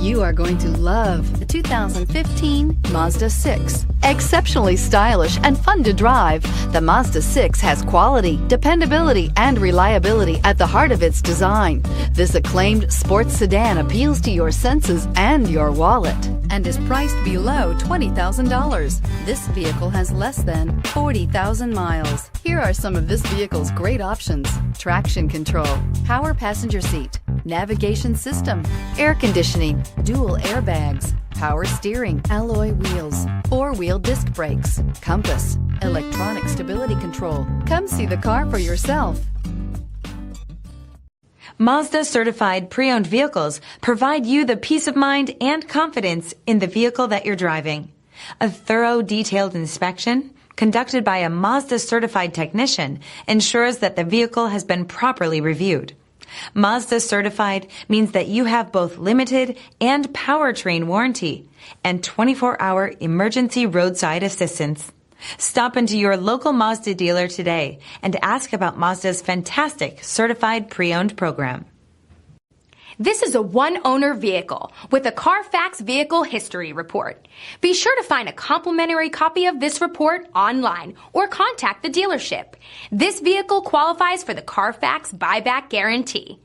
You are going to love the 2015 Mazda 6. Exceptionally stylish and fun to drive, the Mazda 6 has quality, dependability, and reliability at the heart of its design. This acclaimed sports sedan appeals to your senses and your wallet and is priced below $20,000. This vehicle has less than 40,000 miles. Here are some of this vehicle's great options: traction control, power passenger seat, navigation system, air conditioning, dual airbags, power steering, alloy wheels, four-wheel disc brakes, compass, electronic stability control. Come see the car for yourself. Mazda certified pre-owned vehicles provide you the peace of mind and confidence in the vehicle that you're driving. A thorough, detailed inspection conducted by a Mazda certified technician ensures that the vehicle has been properly reviewed. Mazda certified means that you have both limited and powertrain warranty and 24-hour emergency roadside assistance. Stop into your local Mazda dealer today and ask about Mazda's fantastic certified pre-owned program. This is a one-owner vehicle with a CARFAX Vehicle History Report. Be sure to find a complimentary copy of this report online or contact the dealership. This vehicle qualifies for the CARFAX Buyback Guarantee.